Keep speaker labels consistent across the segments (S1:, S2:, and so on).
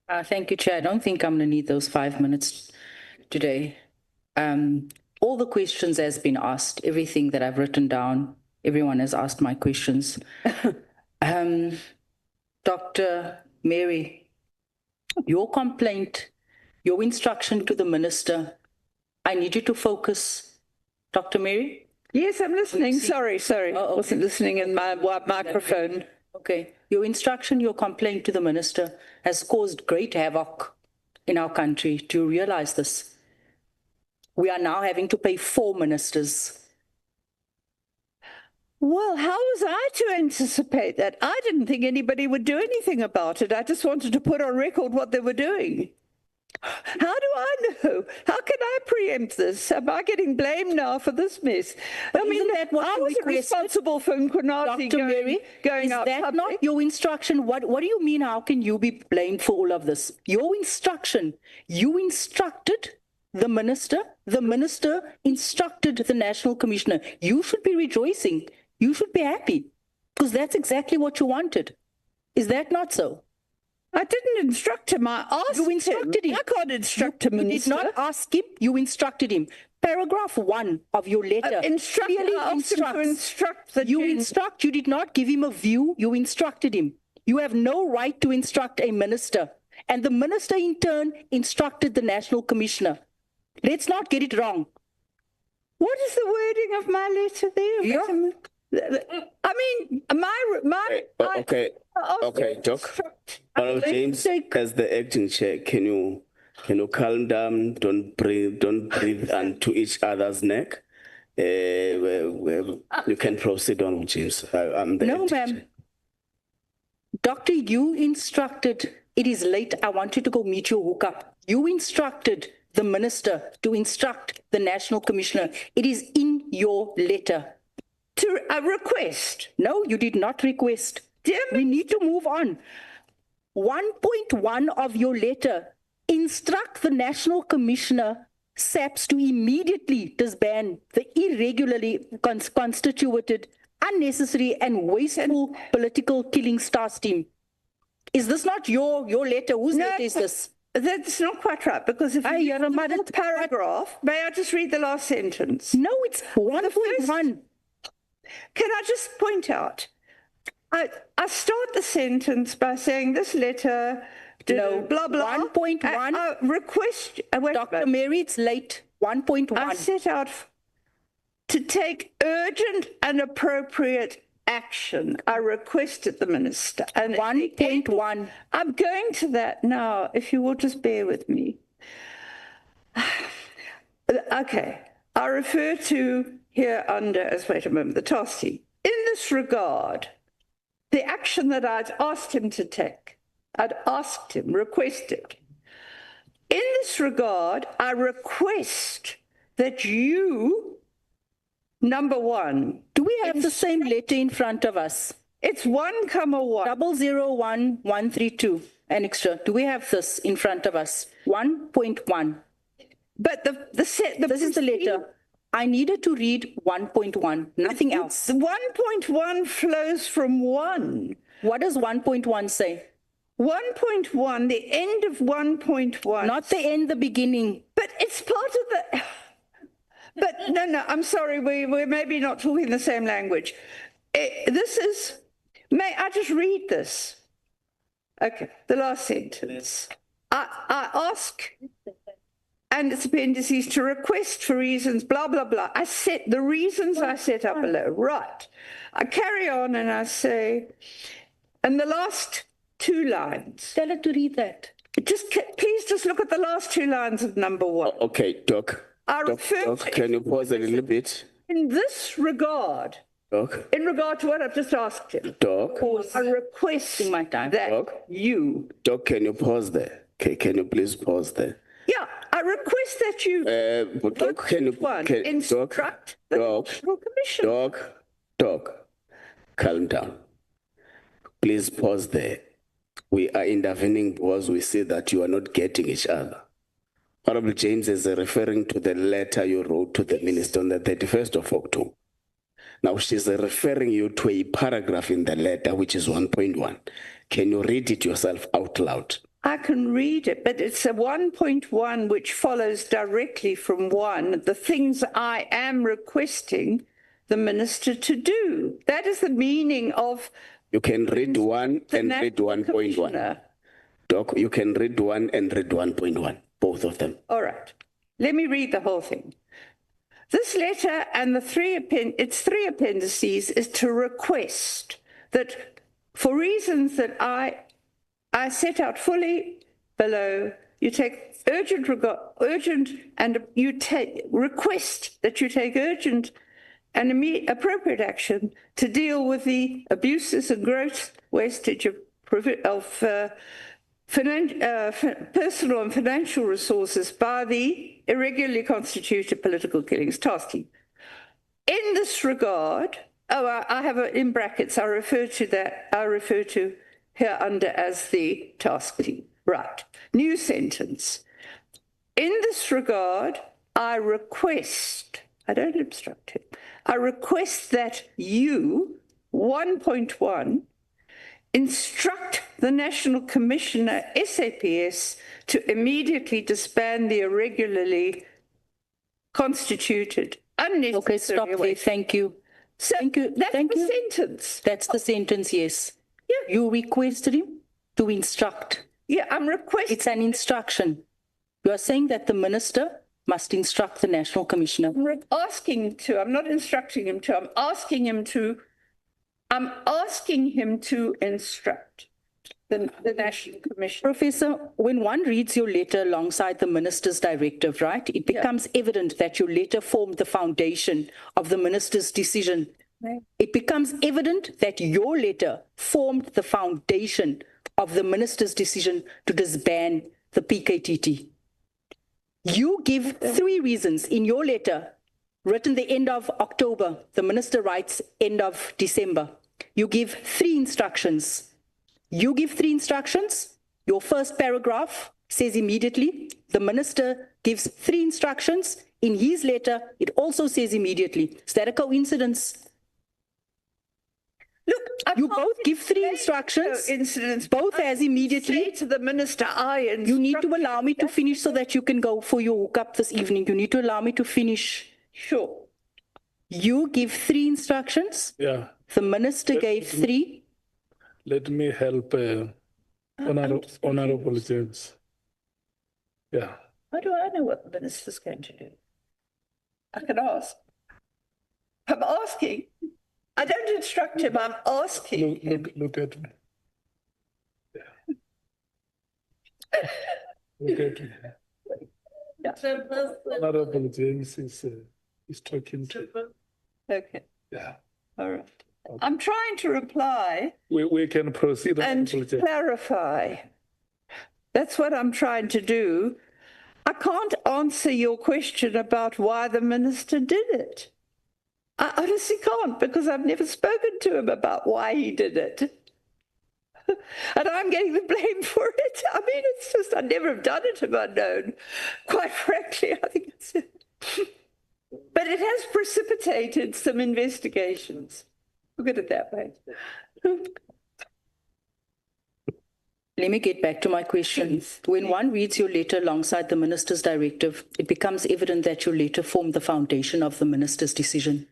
S1: Thank you, Chair. I don't think I'm going to need those 5 minutes today. All the questions has been asked, everything that I've written down, everyone has asked my questions. Dr. Mary, your complaint, your instruction to the minister, I need you to focus. Dr. Mary?
S2: Yes, I'm listening. Sorry.
S1: Oh, okay.
S2: Wasn't listening in my microphone.
S1: Okay. Your instruction, your complaint to the minister has caused great havoc in our country. Do you realize this? We are now having to pay 4 ministers.
S2: Well, how was I to anticipate that? I didn't think anybody would do anything about it. I just wanted to put on record what they were doing. How do I know? How can I preempt this? Am I getting blamed now for this mess? I mean,
S1: that what
S2: I
S1: you
S2: wasn't
S1: requested?
S2: responsible for Mchunu going
S1: Is
S2: out
S1: that
S2: public.
S1: not your instruction? What do you mean? How can you be blamed for all of this? Your instruction, you instructed the minister instructed the National Commissioner. You should be rejoicing. You should be happy because that's exactly what you wanted. Is that not so?
S2: I didn't instruct him. I asked
S1: You instructed him.
S2: I can't instruct a
S1: You did
S2: minister.
S1: not ask him. You instructed him. Paragraph 1 of your letter clearly
S2: I asked him to instruct the
S1: You instruct. You did not give him a view. You instructed him. You have no right to instruct a minister. And the minister in turn instructed the National Commissioner. Let's not get it wrong.
S2: What is the wording of my letter there?
S1: Yeah.
S2: I mean,
S3: Okay, Doc. James, as the acting chair, can you calm down? Don't breathe onto each other's neck. You can proceed on, James. I'm the
S1: No,
S3: acting
S1: ma'am.
S3: chair.
S1: Doctor, you instructed, it is late, I want you to go meet your hookup. You instructed the minister to instruct the National Commissioner. It is in your letter.
S2: To a request.
S1: No, you did not request. We need to move on. 1.1 of your letter, instruct the National Commissioner, SAPS, to immediately disband the irregularly constituted, unnecessary and wasteful political killing stars team. Is this not your letter? Whose letter is this?
S2: That's not quite right, because if you read the paragraph, may I just read the last sentence?
S1: No, it's 1.1.
S2: Can I just point out, I start the sentence by saying this letter,
S1: No,
S2: blah, blah.
S1: 1.1.
S2: Request, wait a
S1: Dr.
S2: minute.
S1: Mary, it's late. 1.1.
S2: I set out to take urgent and appropriate action. I requested the minister. And
S1: 1.1.
S2: I'm going to that now, if you will just bear with me. Okay, I refer to here under, as wait a moment, the task team. In this regard, the action that I'd asked him to take, requested. In this regard, I request that you, number one.
S1: Do we have the same letter in front of us?
S2: It's 1, 1.
S1: 001132. Annexure. Do we have this in front of us? 1.1.
S2: But
S1: this is the letter. I needed to read 1.1, nothing else.
S2: 1.1 flows from 1.
S1: What does 1.1 say?
S2: 1.1, the end of 1.1.
S1: Not the end, the beginning.
S2: But it's part of the... But no, I'm sorry, we're maybe not talking the same language. This is... May I just read this? Okay, the last sentence. I ask... and its appendices to request for reasons, blah, blah, blah. I set the reasons I set up below. Right. I carry on and I say, and the last 2 lines.
S1: Tell her to read that.
S2: Please just look at the last 2 lines of number 1.
S3: Okay, Doc. Doc, can you pause a little bit?
S2: In this regard,
S3: Doc.
S2: in regard to what I've just asked him,
S3: Doc.
S2: I request
S1: my time.
S2: that
S3: Doc.
S2: you.
S3: Doc, can you pause there? Okay, can you please pause there?
S2: Yeah, I request that you
S3: Doc, can you
S2: instruct the National Commission.
S3: Doc, calm down. Please pause there. We are intervening because we see that you are not getting each other. Honorable James is referring to the letter you wrote to the minister on the 31st of October. Now she's referring you to a paragraph in the letter, which is 1.1. Can you read it yourself out loud?
S2: I can read it, but it's a 1.1 which follows directly from 1, the things I am requesting the minister to do. That is the meaning of...
S3: You can read 1
S2: the
S3: and read
S2: National
S3: 1.1.
S2: Commissioner.
S3: Doc, you can read 1 and read 1.1, both of them.
S2: All right. Let me read the whole thing. This letter and its three appendices is to request that, for reasons that I set out fully below, you take request that you take urgent and appropriate action to deal with the abuses and gross wastage of personal and financial resources by the irregularly constituted political killings task team. In this regard, I have in brackets, I refer to here under as the task team. Right. New sentence. In this regard, I request, I don't obstruct it, I request that you, 1.1, instruct the National Commissioner, SAPS, to immediately disband the irregularly constituted unnecessary...
S1: Okay, stop there. Thank you.
S2: So
S1: Thank you.
S2: that's
S1: Thank
S2: the
S1: you.
S2: sentence.
S1: That's the sentence, yes.
S2: Yeah.
S1: You requested him to instruct.
S2: Yeah, I'm requesting...
S1: It's an instruction. You are saying that the minister must instruct the National Commissioner.
S2: I'm asking him to. I'm not instructing him to. I'm asking him to instruct the National Commission.
S1: Professor, when one reads your letter alongside the minister's directive, right, it becomes evident that your letter formed the foundation of the minister's decision.
S2: Right.
S1: It becomes evident that your letter formed the foundation of the minister's decision to disband the PKTT. You give 3 reasons in your letter, written the end of October. The minister writes end of December. You give 3 instructions. You give 3 instructions. Your first paragraph says immediately. The minister gives 3 instructions. In his letter, it also says immediately. Is that a coincidence?
S2: Look,
S1: You both give 3 instructions, both as immediately.
S2: Say to the minister,
S1: You need to allow me to finish so that you can go for your hookup this evening. You need to allow me to finish.
S2: Sure.
S1: You give 3 instructions.
S4: Yeah,
S1: The minister gave 3.
S4: let me help Honorable James. Yeah,
S2: How do I know what the minister's going to do? I can ask. I'm asking. I don't instruct him, I'm asking him.
S4: look at me. Yeah. Look at me. Honorable James is talking to.
S2: Okay,
S4: Yeah,
S2: all right. I'm trying to reply
S4: we can proceed.
S2: and
S4: Honorable James.
S2: clarify. That's what I'm trying to do. I can't answer your question about why the minister did it. I honestly can't, because I've never spoken to him about why he did it. And I'm getting the blame for it. I mean, it's just, I'd never have done it if I'd known. Quite frankly, I think it's... But it has precipitated some investigations. Look at it that way.
S1: Let me get back to my question. When one reads your letter alongside the minister's directive, it becomes evident that your letter formed the foundation of the minister's decision.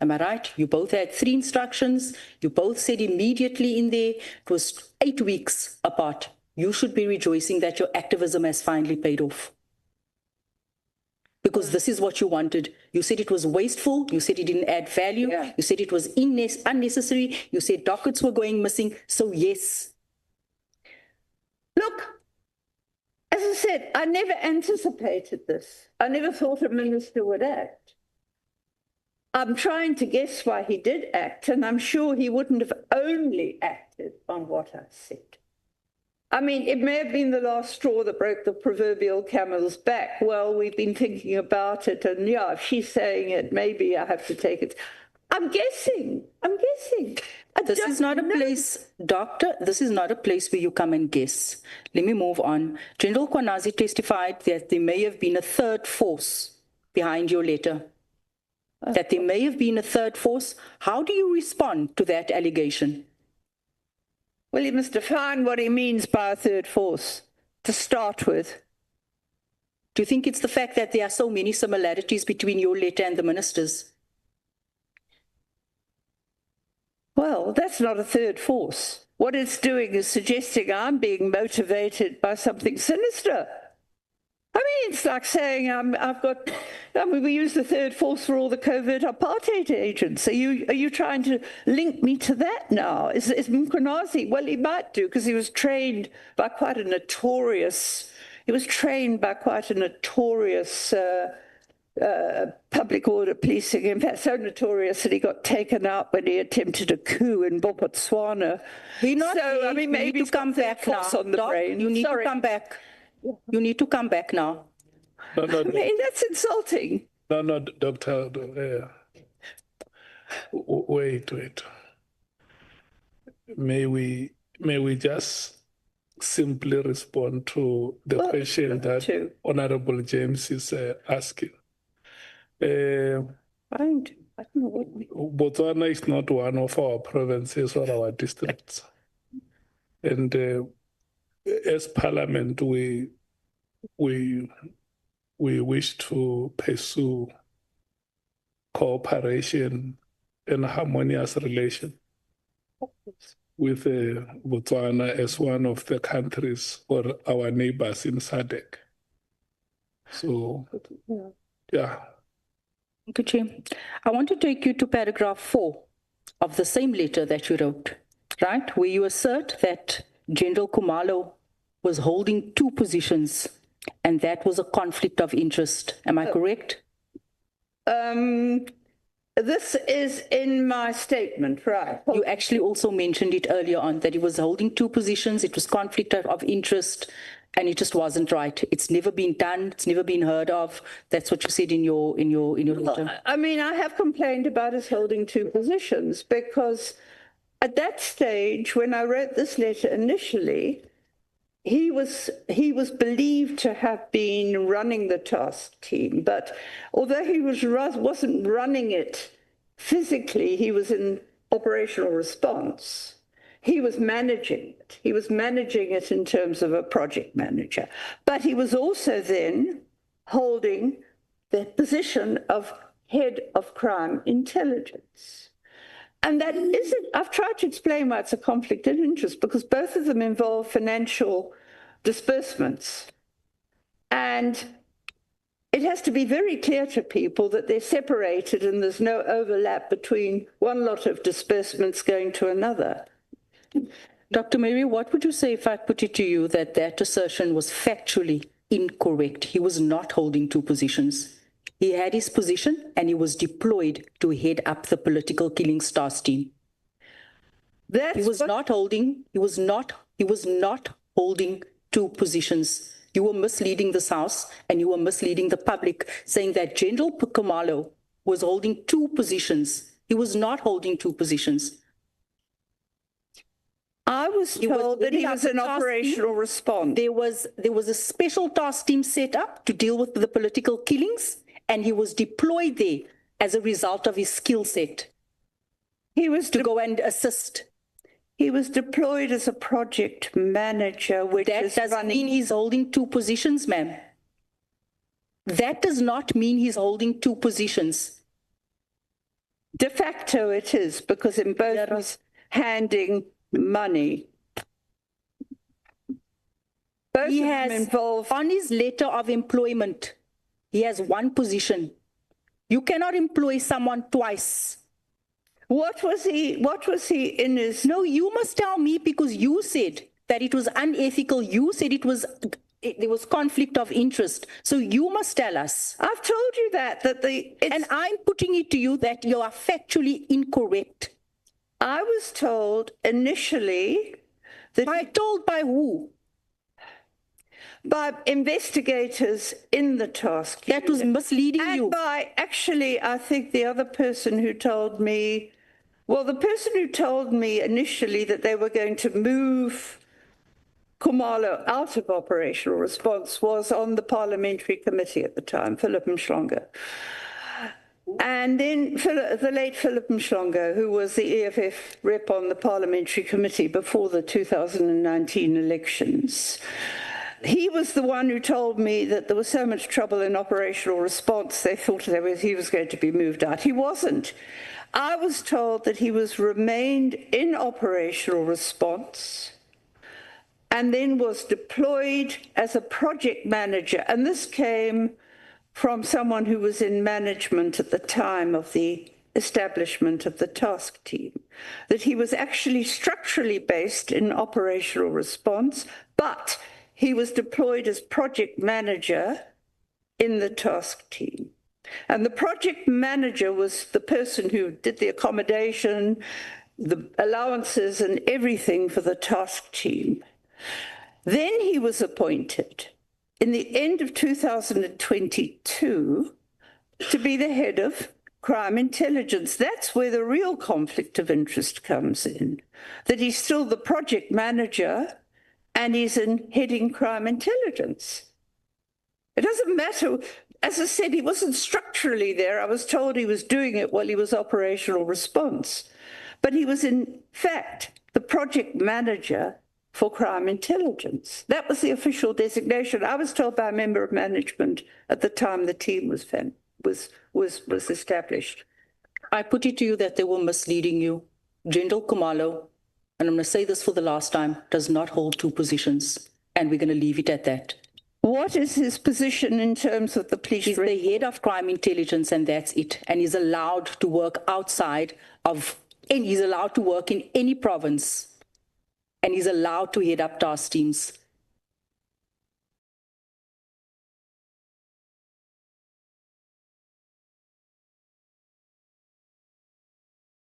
S1: Am I right? You both had 3 instructions. You both said immediately in there. It was 8 weeks apart. You should be rejoicing that your activism has finally paid off. Because this is what you wanted. You said it was wasteful. You said it didn't add value.
S2: Yeah.
S1: You said it was unnecessary. You said dockets were going missing. So yes.
S2: Look, as I said, I never anticipated this. I never thought a minister would act. I'm trying to guess why he did act, and I'm sure he wouldn't have only acted on what I said. I mean, it may have been the last straw that broke the proverbial camel's back. Well, we've been thinking about it, and yeah, if she's saying it, maybe I have to take it. I'm guessing.
S1: This is not a place, Doctor, this is not a place where you come and guess. Let me move on. General Kwanazi testified that there may have been a third force behind your letter. That there may have been a third force. How do you respond to that allegation?
S2: Well, he must define what he means by a third force. to start with.
S1: Do you think it's the fact that there are so many similarities between your letter and the minister's?
S2: Well, that's not a third force. What it's doing is suggesting I'm being motivated by something sinister. I mean, it's like saying we use the third force for all the covert apartheid agents. Are you trying to link me to that now? Is Mchunu? Well, he might do, because he was trained by quite a notorious public order policing, in fact, so notorious that he got taken out when he attempted a coup in Botswana.
S1: We're not
S2: So,
S1: there.
S2: I mean,
S1: You
S2: maybe
S1: need
S2: he's
S1: to come
S2: got
S1: back
S2: force
S1: now.
S2: on the
S1: Doc,
S2: brain.
S1: you need
S2: Sorry.
S1: to come back. You need to come back now.
S4: No,
S2: I mean, that's insulting.
S4: no, Doctor. Wait. May we just simply respond to the question that
S2: to.
S4: Honorable James is asking?
S2: I don't know what we...
S4: Botswana is not one of our provinces or our districts. And as Parliament, we wish to pursue cooperation and harmonious relation with Botswana as one of the countries or our neighbors in SADC. So, yeah.
S1: Okay, Chair. I want to take you to paragraph 4 of the same letter that you wrote, right? Where you assert that General Khumalo was holding 2 positions and that was a conflict of interest. Am I correct?
S2: This is in my statement, right?
S1: You actually also mentioned it earlier on that he was holding 2 positions. It was conflict of interest and it just wasn't right. It's never been done. It's never been heard of. That's what you said in your letter.
S2: I mean, I have complained about his holding 2 positions because at that stage, when I wrote this letter initially, he was believed to have been running the task team, but although he wasn't running it physically, he was in operational response. He was managing it. He was managing it in terms of a project manager, but he was also then holding the position of head of crime intelligence. And that isn't, I've tried to explain why it's a conflict of interest, because both of them involve financial disbursements. And it has to be very clear to people that they're separated and there's no overlap between one lot of disbursements going to another.
S1: Dr. Mary, what would you say if I put it to you that that assertion was factually incorrect? He was not holding 2 positions. He had his position and he was deployed to head up the political killings task team. He was not holding 2 positions. You were misleading this House and you were misleading the public, saying that General Khumalo was holding 2 positions. He was not holding 2 positions.
S2: I was told that he was in operational response.
S1: There was a special task team set up to deal with the political killings, and he was deployed there as a result of his skill set.
S2: He was
S1: to go and assist.
S2: He was deployed as a project manager, which
S1: that doesn't mean he's holding 2 positions, ma'am. That does not mean he's holding 2 positions.
S2: De facto it is, because in both was handing money. Both
S1: he
S2: of
S1: has
S2: them involved.
S1: On his letter of employment, he has 1 position. You cannot employ someone twice.
S2: What was he in his...
S1: No, you must tell me, because you said that it was unethical. You said there was conflict of interest. So you must tell us.
S2: I've told you that
S1: and I'm putting it to you that you are factually incorrect.
S2: I was told initially that...
S1: Told by who?
S2: By investigators in the task
S1: unit. That was misleading you.
S2: And by, actually, I think the other person who told me, well, the person who told me initially that they were going to move Khumalo out of operational response was on the parliamentary committee at the time, Philip Mchunu. And then the late Philip Mchunu, who was the EFF rep on the parliamentary committee before the 2019 elections. he was the one who told me that there was so much trouble in operational response, they thought he was going to be moved out. He wasn't. I was told that he was remained in operational response and then was deployed as a project manager. And this came from someone who was in management at the time of the establishment of the task team, that he was actually structurally based in operational response, but he was deployed as project manager in the task team. And the project manager was the person who did the accommodation, the allowances and everything for the task team. Then he was appointed in the end of 2022 to be the head of crime intelligence. That's where the real conflict of interest comes in, that he's still the project manager and he's heading crime intelligence. It doesn't matter. As I said, he wasn't structurally there. I was told he was doing it while he was operational response. But he was, in fact, the project manager for crime intelligence. That was the official designation. I was told by a member of management at the time the team was established.
S1: I put it to you that they were misleading you. General Kumalo, and I'm going to say this for the last time, does not hold two positions, and we're going to leave it at that.
S2: What is his position in terms of the police?
S1: He's the head of crime intelligence, and that's it. And he's allowed to work outside of, and he's allowed to work in any province, and he's allowed to head up task teams.